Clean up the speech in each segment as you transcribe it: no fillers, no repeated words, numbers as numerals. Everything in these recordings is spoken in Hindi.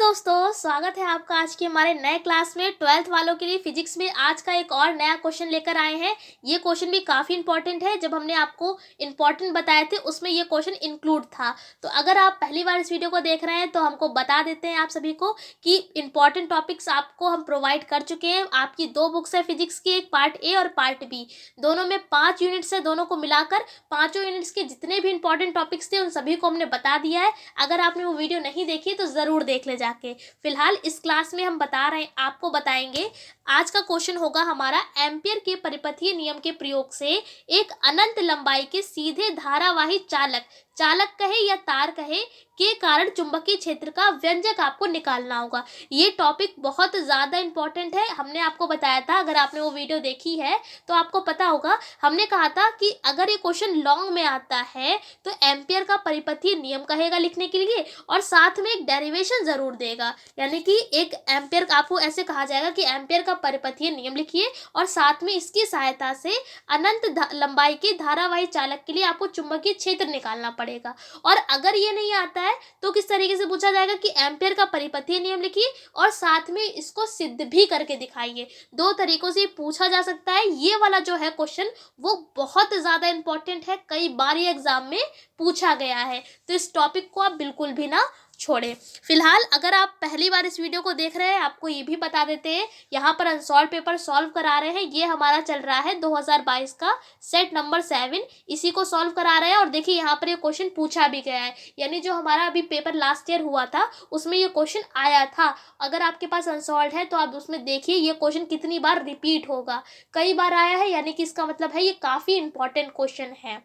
दोस्तों, स्वागत है आपका आज के हमारे नए क्लास में। 12th वालों के लिए फिजिक्स में आज का एक और नया क्वेश्चन लेकर आए हैं। ये क्वेश्चन भी काफ़ी इंपॉर्टेंट है। जब हमने आपको इंपॉर्टेंट बताए थे उसमें ये क्वेश्चन इंक्लूड था। तो अगर आप पहली बार इस वीडियो को देख रहे हैं तो हमको बता देते हैं आप सभी को कि इंपॉर्टेंट टॉपिक्स आपको हम प्रोवाइड कर चुके हैं। आपकी 2 बुक्स है फिजिक्स की, एक पार्ट ए और पार्ट बी। दोनों में 5 यूनिट्स है। दोनों को मिलाकर 5 यूनिट्स के जितने भी इंपॉर्टेंट टॉपिक्स थे उन सभी को हमने बता दिया है। अगर आपने वो वीडियो नहीं देखी तो ज़रूर देख ले जाके। फिलहाल इस क्लास में हम आपको बताएंगे। आज का क्वेश्चन होगा हमारा, एम्पियर के परिपथीय नियम के प्रयोग से एक अनंत लंबाई के सीधे धारावाही चालक कहे या तार कहे के कारण चुंबकीय क्षेत्र का व्यंजक आपको निकालना होगा। ये टॉपिक बहुत ज़्यादा इंपॉर्टेंट है। हमने आपको बताया था, अगर आपने वो वीडियो देखी है तो आपको पता होगा। हमने कहा था कि अगर ये क्वेश्चन लॉन्ग में आता है तो एम्पियर का परिपथीय नियम कहेगा लिखने के लिए और साथ में एक डेरिवेशन ज़रूर देगा। यानी कि एक एम्पियर आपको ऐसे कहा जाएगा कि एम्पियर का परिपथीय नियम लिखिए और साथ में इसकी सहायता से अनंत लंबाई के धारावाही चालक के लिए आपको चुंबकीय क्षेत्र निकालना पड़ेगा। और अगर ये नहीं आता है तो किस तरीके से पूछा जाएगा कि एम्पियर का परिपथीय नियम लिखिए और साथ में इसको सिद्ध भी करके दिखाइए। 2 तरीकों से पूछा जा सकता है। ये वाला जो है क्वेश्चन वो बहुत ज़्यादा इंपॉर्टेंट है, कई बार ये एग्जाम में पूछा गया है। तो इस टॉपिक को आप बिल्कुल भी ना छोड़े। फिलहाल अगर आप पहली बार इस वीडियो को देख रहे हैं, आपको ये भी बता देते हैं, यहाँ पर अनसॉल्व पेपर सॉल्व करा रहे हैं। ये हमारा चल रहा है 2022 का सेट नंबर 7, इसी को सॉल्व करा रहे हैं। और देखिए यहाँ पर ये क्वेश्चन पूछा भी गया है, यानी जो हमारा अभी पेपर लास्ट ईयर हुआ था उसमें ये क्वेश्चन आया था। अगर आपके पास अनसॉल्व है तो आप उसमें देखिए ये क्वेश्चन कितनी बार रिपीट होगा। कई बार आया है, यानी कि इसका मतलब है ये काफ़ी इंपॉर्टेंट क्वेश्चन है।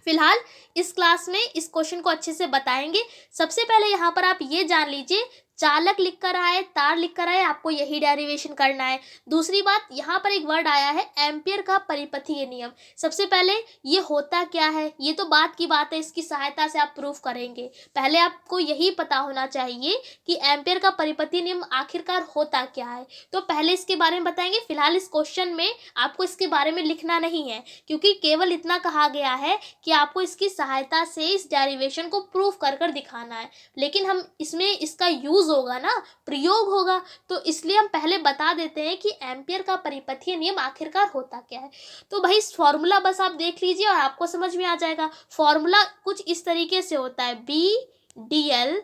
फिलहाल इस क्लास में इस क्वेश्चन को अच्छे से बताएंगे। सबसे पहले यहाँ पर आप ये जान लीजिए, चालक लिख कर आए, तार लिख कर आए, आपको यही डेरिवेशन करना है। दूसरी बात, यहाँ पर एक वर्ड आया है एम्पियर का परिपथीय नियम। सबसे पहले ये होता क्या है, ये तो बात की बात है, इसकी सहायता से आप प्रूफ करेंगे। पहले आपको यही पता होना चाहिए कि एम्पियर का परिपथीय नियम आखिरकार होता क्या है। तो पहले इसके बारे में बताएंगे। फिलहाल इस क्वेश्चन में आपको इसके बारे में लिखना नहीं है, क्योंकि केवल इतना कहा गया है कि आपको इसकी सहायता से इस डेरिवेशन को प्रूफ कर कर दिखाना है। लेकिन हम इसमें इसका यूज होगा ना, प्रयोग होगा, तो इसलिए हम पहले बता देते हैं कि एम्पियर का परिपथीय नियम आखिरकार होता क्या है। तो भाई फॉर्मूला बस आप देख लीजिए और आपको समझ में आ जाएगा। फॉर्मूला कुछ इस तरीके से होता है, बी डी एल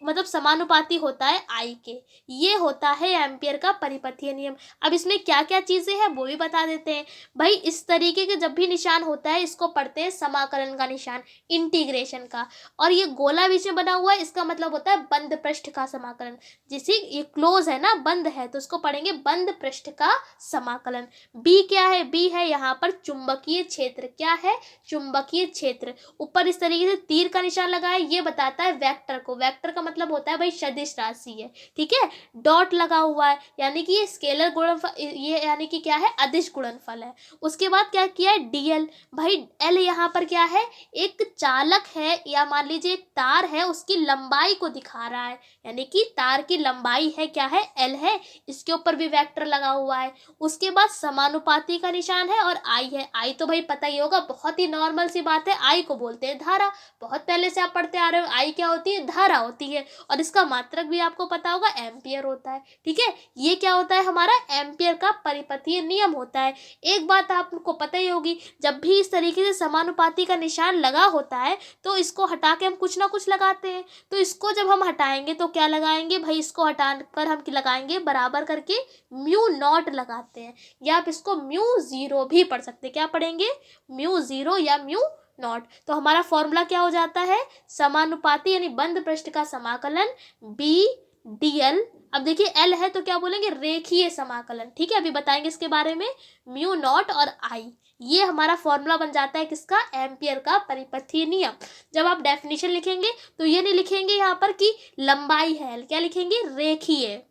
मतलब समानुपाती होता है आई के। ये होता है एम्पियर का परिपथीय नियम। अब इसमें क्या क्या चीज़ें हैं वो भी बता देते हैं। भाई इस तरीके के जब भी निशान होता है इसको पढ़ते हैं समाकलन का निशान, इंटीग्रेशन का। और ये गोला बीच में बना हुआ है, इसका मतलब होता है बंद पृष्ठ का समाकलन। जैसे ये क्लोज है ना, बंद है, तो इसको पढ़ेंगे बंद पृष्ठ का समाकलन। बी क्या है, बी है यहाँ पर चुंबकीय क्षेत्र। क्या है, चुंबकीय क्षेत्र। ऊपर इस तरीके से तीर का निशान लगा है, ये बताता है वेक्टर को। वेक्टर का मतलब होता है भाई सदिश राशि है, ठीक है। डॉट लगा हुआ है, यानी कि ये स्केलर गुणनफल, ये यानी कि क्या है, अदिश गुणनफल है। उसके बाद क्या किया है, डीएल। भाई एल यहाँ पर क्या है, एक चालक है या मान लीजिए एक तार है, उसकी लंबाई को दिखा रहा है, यानी कि तार की लंबाई है, क्या है, एल है। इसके ऊपर भी वेक्टर लगा हुआ है। उसके बाद समानुपाती का निशान है और आई है। आई तो भाई पता ही होगा, बहुत ही नॉर्मल सी बात है, आई को बोलते हैं धारा। बहुत पहले से आप पढ़ते आ रहे हो, आई क्या होती है, धारा होती है। और इसका मात्रक भी आपको पता होगा, एम्पियर होता है, ठीक है। ये क्या होता है, हमारा एम्पियर का परिपथीय नियम होता है। एक बात आपको पता ही होगी, जब भी इस तरीके से समानुपाती का निशान लगा होता है तो इसको हटा के हम कुछ ना कुछ लगाते हैं। तो इसको जब हम हटाएंगे तो क्या लगाएंगे भाई, इसको हटाकर हम लगाएंगे बराबर करके म्यू नॉट लगाते हैं, या आप इसको म्यू जीरो भी पढ़ सकते हैं। क्या पढ़ेंगे, म्यू जीरो या म्यू नॉट। तो हमारा फॉर्मूला क्या हो जाता है, समानुपाती यानी बंद पृष्ठ का समाकलन बी डी एल। अब देखिए एल है तो क्या बोलेंगे, रेखीय समाकलन, ठीक है। अभी बताएंगे इसके बारे में, म्यू नॉट और आई। ये हमारा फॉर्मूला बन जाता है किसका, एम्पियर का परिपथीय नियम। जब आप डेफिनेशन लिखेंगे तो ये नहीं लिखेंगे यहाँ पर कि लंबाई है एल, क्या लिखेंगे, रेखीय।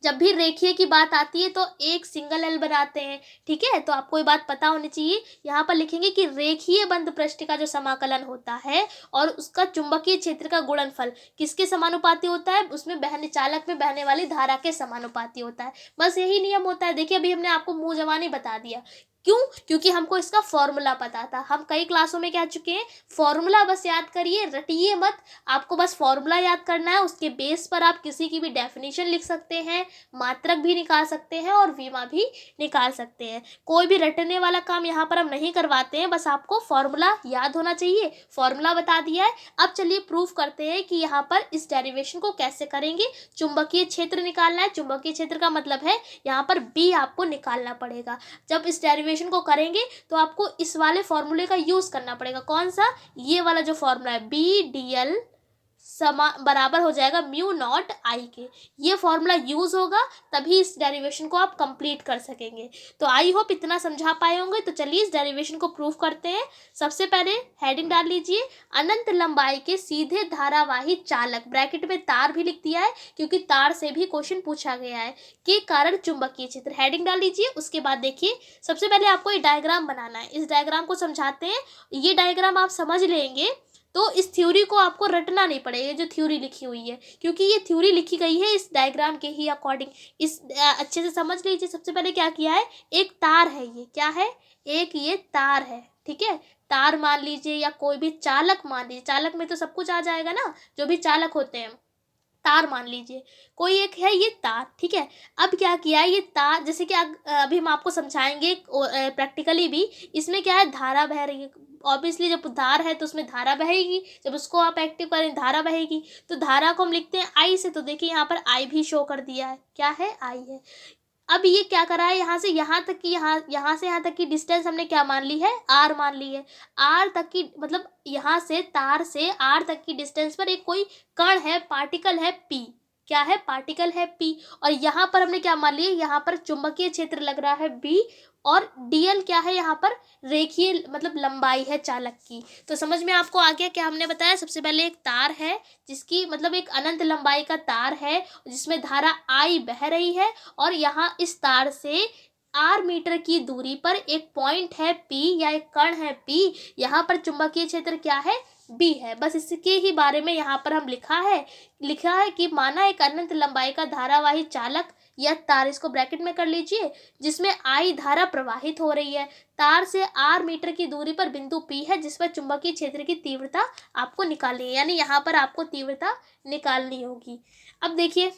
जब भी रेखीय की बात आती है तो एक सिंगल एल बनाते हैं, ठीक है। तो आपको ये बात पता होनी चाहिए। यहाँ पर लिखेंगे कि रेखीय बंद पृष्ठ का जो समाकलन होता है और उसका चुंबकीय क्षेत्र का गुणनफल किसके समानुपाती होता है, उसमें चालक में बहने वाली धारा के समानुपाती होता है। बस यही नियम होता है। देखिए अभी हमने आपको मुंह जबानी बता दिया, क्यों? क्योंकि हमको इसका फॉर्मूला पता था। हम कई क्लासों में क्या चुके हैं, फॉर्मूला बस याद करिए, रटिए मत। आपको बस फॉर्मूला याद करना है, उसके बेस पर आप किसी की भी डेफिनेशन लिख सकते हैं, मात्रक भी निकाल सकते हैं और वीमा भी निकाल सकते हैं। कोई भी रटने वाला काम यहाँ पर हम नहीं करवाते हैं, बस आपको फॉर्मूला याद होना चाहिए। फॉर्मूला बता दिया है। अब चलिए प्रूफ करते हैं कि यहाँ पर इस डेरिवेशन को कैसे करेंगे। चुंबकीय क्षेत्र निकालना है। चुंबकीय क्षेत्र का मतलब है यहाँ पर बी आपको निकालना पड़ेगा। जब इस डेरिवेशन को करेंगे तो आपको इस वाले फॉर्मूले का यूज करना पड़ेगा। कौन सा? ये वाला जो फॉर्मूला है, बी डी एल बराबर हो जाएगा म्यू नॉट आई के। ये फॉर्मूला यूज होगा तभी इस डेरिवेशन को आप कंप्लीट कर सकेंगे। तो आई होप इतना समझा पाए होंगे। तो चलिए इस डेरिवेशन को प्रूफ करते हैं। सबसे पहले हेडिंग डाल लीजिए, अनंत लंबाई के सीधे धारावाही चालक, ब्रैकेट में तार भी लिख दिया है क्योंकि तार से भी क्वेश्चन पूछा गया है, के कारण चुंबकीय क्षेत्र। हेडिंग डाल लीजिए। उसके बाद देखिए, सबसे पहले आपको ये डायग्राम बनाना है। इस डायग्राम को समझाते हैं। ये डायग्राम आप समझ लेंगे तो इस थ्योरी को आपको रटना नहीं पड़ेगा, जो थ्योरी लिखी हुई है, क्योंकि ये थ्योरी लिखी गई है इस डायग्राम के ही अकॉर्डिंग। इस अच्छे से समझ लीजिए। सबसे पहले क्या किया है, एक तार है, ये क्या है, एक ये तार है, ठीक है। तार मान लीजिए या कोई भी चालक मान लीजिए, चालक में तो सब कुछ आ जाएगा ना, जो भी चालक होते हैं। तार मान लीजिए, कोई एक है ये तार, ठीक है। अब क्या किया है, ये तार जैसे कि अभी हम आपको समझाएंगे प्रैक्टिकली भी। इसमें क्या है, धारा बह रही है। ऑब्वियसली जब तार है तो उसमें धारा बहेगी, जब उसको आप एक्टिव करें धारा बहेगी। तो धारा को हम लिखते हैं आई से। तो देखिए यहाँ पर आई भी शो कर दिया है, क्या है, आई है। अब ये क्या करा है, यहाँ से यहाँ तक की, यहाँ से यहाँ तक की डिस्टेंस हमने क्या मान ली है, आर मान ली है। आर तक की मतलब यहाँ से तार से आर तक की डिस्टेंस पर एक कोई कण है, पार्टिकल है पी। क्या है, पार्टिकल है पी। और यहाँ पर हमने क्या मान लिया, यहाँ पर चुंबकीय क्षेत्र लग रहा है बी। और डीएल क्या है, यहाँ पर रेखीय मतलब लंबाई है चालक की। तो समझ में आपको आ गया क्या हमने बताया। सबसे पहले एक तार है जिसकी मतलब एक अनंत लंबाई का तार है जिसमें धारा आई बह रही है। और यहाँ इस तार से आर मीटर की दूरी पर एक पॉइंट है पी या एक कण है पी। यहाँ पर चुंबकीय क्षेत्र क्या है, बी है। बस इसके ही बारे में यहाँ पर हम लिखा है कि माना एक अनंत लंबाई का धारावाही चालक या तार, इसको ब्रैकेट में कर लीजिए, जिसमें आई धारा प्रवाहित हो रही है। तार से आर मीटर की दूरी पर बिंदु पी है जिस पर चुंबकीय क्षेत्र की तीव्रता आपको निकालनी है, यानी यहाँ पर आपको तीव्रता निकालनी होगी। अब देखिए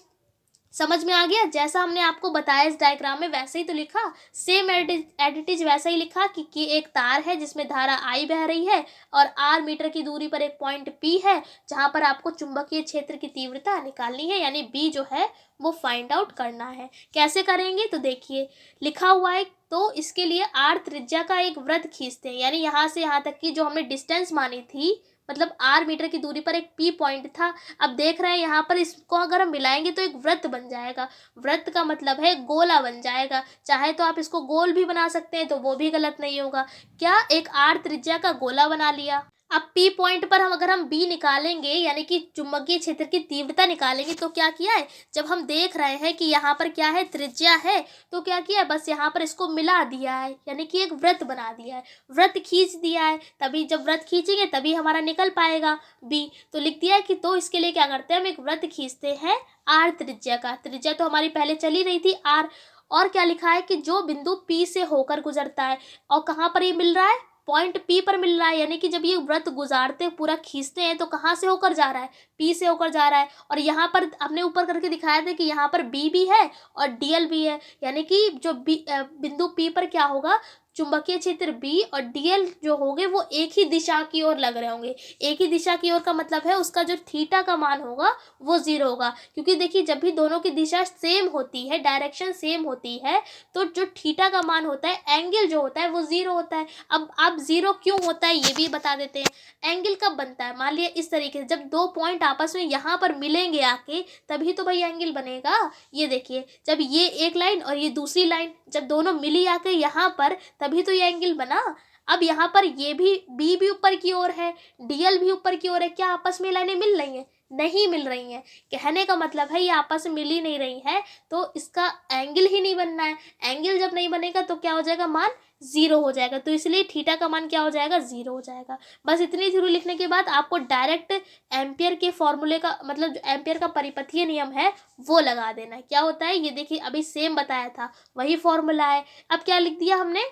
समझ में आ गया। जैसा हमने आपको बताया इस डायग्राम में वैसे ही तो लिखा, सेम एडिटिज वैसा ही लिखा कि एक तार है जिसमें धारा आई बह रही है और आर मीटर की दूरी पर एक पॉइंट पी है जहां पर आपको चुंबकीय क्षेत्र की तीव्रता निकालनी है, यानी बी जो है वो फाइंड आउट करना है। कैसे करेंगे, तो देखिए लिखा हुआ है। तो इसके लिए आर त्रिज्या का एक वृत्त खींचते हैं, यानी यहाँ से यहाँ तक की जो हमने डिस्टेंस मानी थी, मतलब आर मीटर की दूरी पर एक पी पॉइंट था। अब देख रहे हैं यहाँ पर इसको अगर हम मिलाएंगे तो एक वृत्त बन जाएगा। वृत्त का मतलब है गोला बन जाएगा। चाहे तो आप इसको गोल भी बना सकते हैं तो वो भी गलत नहीं होगा। क्या, एक आर त्रिज्या का गोला बना लिया। अब पी पॉइंट पर अगर हम बी निकालेंगे यानी कि चुंबकीय क्षेत्र की तीव्रता निकालेंगे तो क्या किया है, जब हम देख रहे हैं कि यहाँ पर क्या है, त्रिज्या है, तो क्या किया है, बस यहाँ पर इसको मिला दिया है, यानी कि एक वृत्त बना दिया है, वृत्त खींच दिया है। तभी जब वृत्त खींचेंगे तभी हमारा निकल पाएगा बी। तो लिख दिया है कि तो इसके लिए क्या करते हैं, हम एक वृत्त खींचते हैं आर त्रिज्या का। त्रिज्या तो हमारी पहले चली रही थी आर। और क्या लिखा है कि जो बिंदु पी से होकर गुजरता है, और कहाँ पर ये मिल रहा है, पॉइंट पी पर मिल रहा है। यानी कि जब ये व्रत गुजारते पूरा खींचते हैं तो कहाँ से होकर जा रहा है, पी से होकर जा रहा है। और यहाँ पर हमने ऊपर करके दिखाया था कि यहाँ पर बी भी है और डीएल भी है, यानी कि जो बिंदु पी पर क्या होगा, चुंबकीय क्षेत्र बी और डीएल जो होंगे वो एक ही दिशा की ओर लग रहे होंगे। एक ही दिशा की ओर का मतलब है उसका जो थीटा का मान होगा वो 0 होगा, क्योंकि देखिए जब भी दोनों की दिशा सेम होती है, डायरेक्शन सेम होती है, तो जो थीटा का मान होता है, एंगल जो होता है वो 0 होता है। अब 0 क्यों होता है ये भी बता देते हैं। एंगल कब बनता है, मान लिया इस तरीके से, जब दो पॉइंट आपस में यहाँ पर मिलेंगे आके, तभी तो भाई एंगल बनेगा। ये देखिए जब ये एक लाइन और ये दूसरी लाइन जब दोनों मिली आके यहाँ पर, तभी तो ये एंगल बना। अब यहाँ पर ये भी बी भी ऊपर की ओर है, डीएल भी ऊपर की ओर है, क्या आपस में लाइनें मिल रही हैं, नहीं मिल रही हैं। कहने का मतलब है ये आपस में मिल ही नहीं रही है, तो इसका एंगल ही नहीं बनना है। एंगल जब नहीं बनेगा तो क्या हो जाएगा, मान 0 हो जाएगा। तो इसलिए थीटा का मान क्या हो जाएगा, 0 हो जाएगा। बस इतनी थ्योरी लिखने के बाद आपको डायरेक्ट एम्पियर के फॉर्मूले का मतलब जो एम्पियर का परिपथीय नियम है वो लगा देना है। क्या होता है ये देखिए, अभी सेम बताया था वही फॉर्मूला है। अब क्या लिख दिया हमने,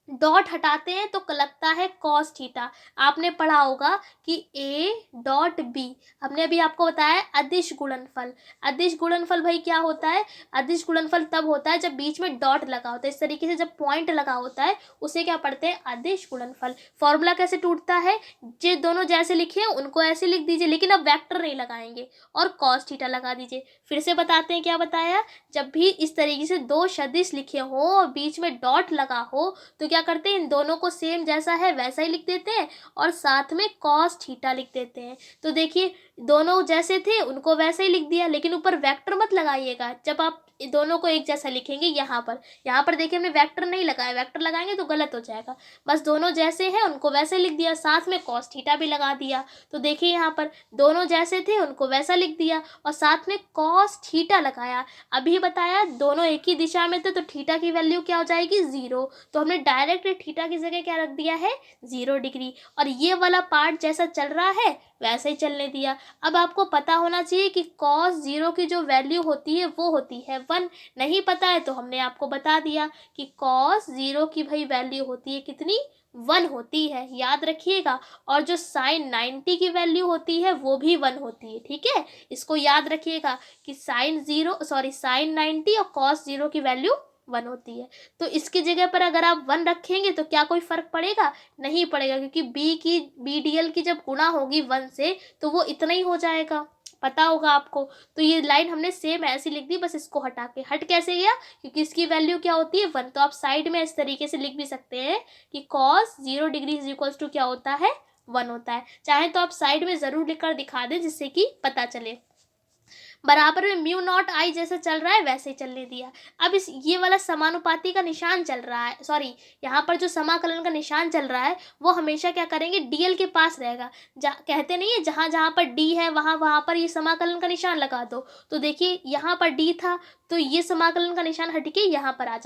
डॉट हटाते हैं तो लगता है कॉस थीटा। आपने पढ़ा होगा कि ए डॉट बी, हमने अभी आपको बताया अदिश गुणनफल। अदिश गुणनफल भाई क्या होता है? अदिश गुणनफल तब होता है जब बीच में डॉट लगा होता है। इस तरीके से जब पॉइंट लगा होता है उसे क्या पढ़ते हैं? अदिश गुणनफल। फॉर्मूला कैसे टूटता है? जो दोनों जैसे लिखे हैं उनको ऐसे लिख दीजिए, लेकिन अब वेक्टर नहीं लगाएंगे और कॉस थीटा लगा दीजिए। फिर से बताते हैं क्या बताया। जब भी इस तरीके से दो सदिश लिखे हो और बीच में डॉट लगा हो तो क्या करते हैं? इन दोनों को सेम जैसा है वैसा ही लिख देते हैं और साथ में कॉस थीटा लिख देते हैं। तो देखिए दोनों जैसे थे उनको वैसे ही लिख दिया, लेकिन ऊपर वेक्टर मत लगाइएगा। जब आप दोनों को एक जैसा लिखेंगे यहाँ पर देखिए हमने वेक्टर नहीं लगाया, वेक्टर लगाएंगे तो गलत हो जाएगा। बस दोनों जैसे हैं उनको वैसे लिख दिया, साथ में कॉस थीटा भी लगा दिया। तो देखिए यहाँ पर दोनों जैसे थे उनको वैसा लिख दिया और साथ में कॉस थीटा लगाया। अभी बताया दोनों एक ही दिशा में थे तो थीटा की वैल्यू क्या हो जाएगी? 0। तो हमने डायरेक्ट थीटा की जगह क्या रख दिया है? 0 डिग्री। और ये वाला पार्ट जैसा चल रहा है वैसे ही चलने दिया। अब आपको पता होना चाहिए कि cos 0 की जो वैल्यू होती है वो होती है 1। नहीं पता है तो हमने आपको बता दिया कि cos 0 की भाई वैल्यू होती है कितनी? 1 होती है, याद रखिएगा। और जो sin 90 की वैल्यू होती है वो भी 1 होती है, ठीक है। इसको याद रखिएगा कि sin 90 और cos 0 की वैल्यू 1 होती है। तो इसकी जगह पर अगर आप 1 रखेंगे तो क्या कोई फर्क पड़ेगा? नहीं पड़ेगा, क्योंकि BDL की जब गुणा होगी 1 से तो वो इतना ही हो जाएगा, पता होगा आपको। तो ये लाइन हमने सेम ऐसी लिख दी, बस इसको हटा के। हट कैसे गया? क्योंकि इसकी वैल्यू क्या होती है? 1। तो आप साइड में इस तरीके से लिख भी सकते हैं कि cos 0 degree is equals to क्या होता है? 1 होता है। चाहे तो आप साइड में ज़रूर लिखकर दिखा दें जिससे कि पता चले। बराबर में म्यू नॉट आई जैसे चल रहा है वैसे ही चलने दिया। अब इस ये वाला समानुपाती का निशान चल रहा है, सॉरी यहाँ पर जो समाकलन का निशान चल रहा है वो हमेशा क्या करेंगे? डीएल के पास रहेगा। कहते नहीं है जहाँ जहाँ पर डी है वहाँ वहाँ पर ये समाकलन का निशान लगा दो। तो देखिए यहाँ पर डी था तो ये समाकलन का निशान हट के यहाँ पर आ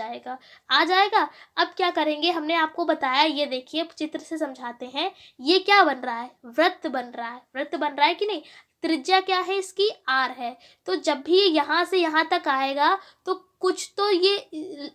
जाएगा। अब क्या करेंगे? हमने आपको बताया, ये देखिए चित्र से समझाते हैं। ये क्या बन रहा है? वृत्त बन रहा है कि नहीं? त्रिज्या क्या है इसकी? r है। तो जब भी यहाँ से यहाँ तक आएगा तो कुछ तो ये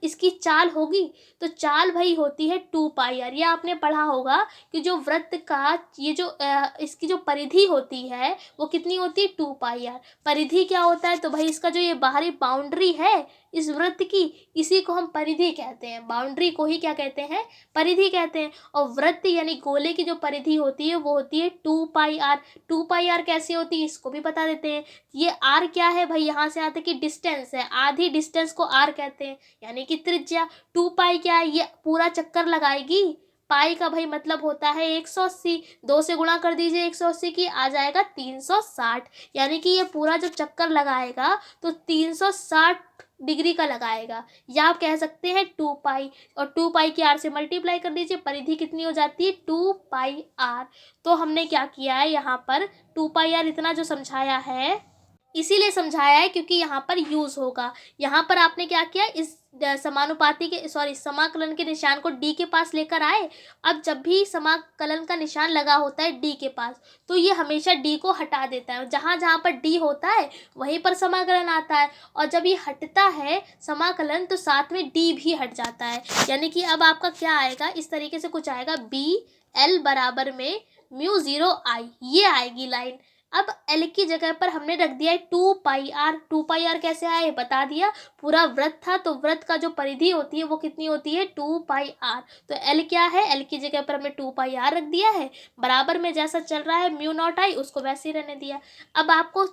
इसकी चाल होगी। तो चाल भाई होती है 2πr। ये आपने पढ़ा होगा कि जो वृत्त का ये जो इसकी जो परिधि होती है वो कितनी होती है? 2πr। परिधि क्या होता है? तो भाई इसका जो ये बाहरी बाउंड्री है इस वृत्त की, इसी को हम परिधि कहते हैं। बाउंड्री को ही क्या कहते हैं? परिधि कहते हैं। और वृत्त यानी गोले की जो परिधि होती है वो होती है 2πr। 2πr कैसे होती है इसको भी बता देते हैं। ये r क्या है भाई? यहाँ से यहाँ तक की डिस्टेंस है, आधी डिस्टेंस को r कहते हैं, यानी कि त्रिज्या। 2π क्या है? ये पूरा चक्कर लगाएगी। पाई का भाई मतलब होता है 180। 2 से गुणा कर दीजिए 180 की, आ जाएगा 360। यानी कि ये पूरा जो चक्कर लगाएगा तो 360 डिग्री का लगाएगा। या आप कह सकते हैं 2π, और 2π की r से मल्टीप्लाई कर दीजिए, परिधि कितनी हो जाती है? 2πr। तो हमने क्या किया है यहाँ पर? 2πr इतना जो समझाया है इसीलिए समझाया है क्योंकि यहाँ पर यूज होगा। यहाँ पर आपने क्या किया? इस समाकलन के निशान को डी के पास लेकर आए। अब जब भी समाकलन का निशान लगा होता है डी के पास तो ये हमेशा डी को हटा देता है। जहाँ जहाँ पर डी होता है वहीं पर समाकलन आता है, और जब ये हटता है समाकलन तो साथ में डी भी हट जाता है। यानी कि अब आपका क्या आएगा? इस तरीके से कुछ आएगा, BL बराबर में μ0I, ये आएगी लाइन। अब L की जगह पर हमने रख दिया है 2πr। 2πr कैसे आया ये बता दिया। पूरा वृत्त था तो वृत्त का जो परिधि होती है वो कितनी होती है? 2πr। तो L क्या है? L की जगह पर हमने 2πr रख दिया है। बराबर में जैसा चल रहा है म्यू नॉट आई उसको वैसे ही रहने दिया। अब आपको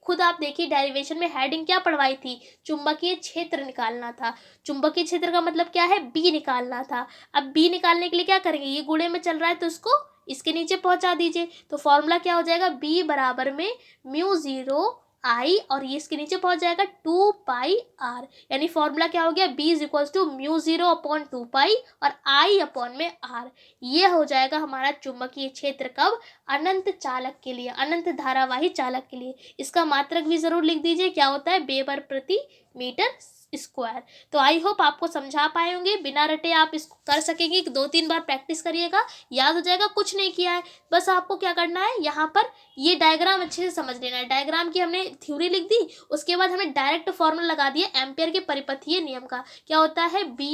खुद आप देखिए डेरिवेशन में हेडिंग क्या पढ़वाई थी? चुंबकीय क्षेत्र निकालना था। चुंबकीय क्षेत्र का मतलब क्या है? B निकालना था। अब B निकालने के लिए क्या करेंगे? ये गुणे में चल रहा है तो उसको इसके नीचे पहुंचा दीजिए। तो फॉर्मूला क्या हो जाएगा? B बराबर में μ0I, और ये इसके नीचे पहुंच जाएगा 2πr। यानी फॉर्मूला क्या हो गया? B इज इक्वल्स टू μ0/2π और I अपॉन में r। ये हो जाएगा हमारा चुंबकीय क्षेत्र। कब? अनंत चालक के लिए, अनंत धारावाही चालक के लिए। इसका मात्रक भी जरूर लिख दीजिए, क्या होता है? वेबर प्रति मीटर स्क्वायर। तो आई होप आपको समझा पाए होंगे, बिना रटे आप इसको कर सकेंगे। 2-3 बार प्रैक्टिस करिएगा, याद हो जाएगा। कुछ नहीं किया है, बस आपको क्या करना है, यहाँ पर ये डायग्राम अच्छे से समझ लेना है। डायग्राम की हमने थ्योरी लिख दी, उसके बाद हमने डायरेक्ट फॉर्मूला लगा दिया एम्पियर के परिपथीय नियम का। क्या होता है? B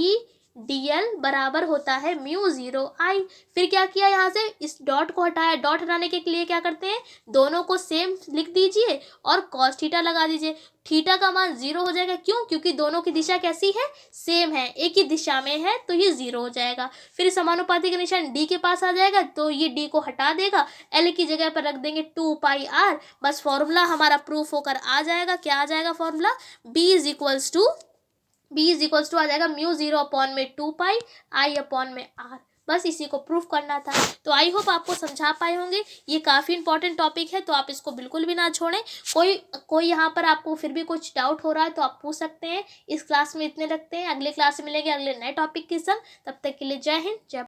dl बराबर होता है म्यू 0 I। फिर क्या किया, यहाँ से इस डॉट को हटाया। डॉट हटाने के लिए क्या करते हैं, दोनों को सेम लिख दीजिए और cos थीटा लगा दीजिए। थीटा का मान 0 हो जाएगा, क्यों, क्योंकि दोनों की दिशा कैसी है, सेम है, एक ही दिशा में है, तो ये 0 हो जाएगा। फिर समानुपाती का निशान d के पास आ जाएगा, तो ये d को हटा देगा, l की जगह पर रख देंगे 2 पाई r। बस फॉर्मूला हमारा प्रूफ होकर आ जाएगा। क्या आ जाएगा formula, b is equals to आ जाएगा म्यू 0 अपॉन में 2 पाई I अपॉन में r। बस इसी को प्रूफ करना था। तो आई होप आपको समझा पाए होंगे। ये काफ़ी इंपॉर्टेंट टॉपिक है, तो आप इसको बिल्कुल भी ना छोड़ें। कोई यहाँ पर आपको फिर भी कुछ डाउट हो रहा है तो आप पूछ सकते हैं। इस क्लास में इतने रखते हैं, अगले क्लास में मिलेंगे अगले नए टॉपिक के संग। तब तक के लिए जय हिंद, जय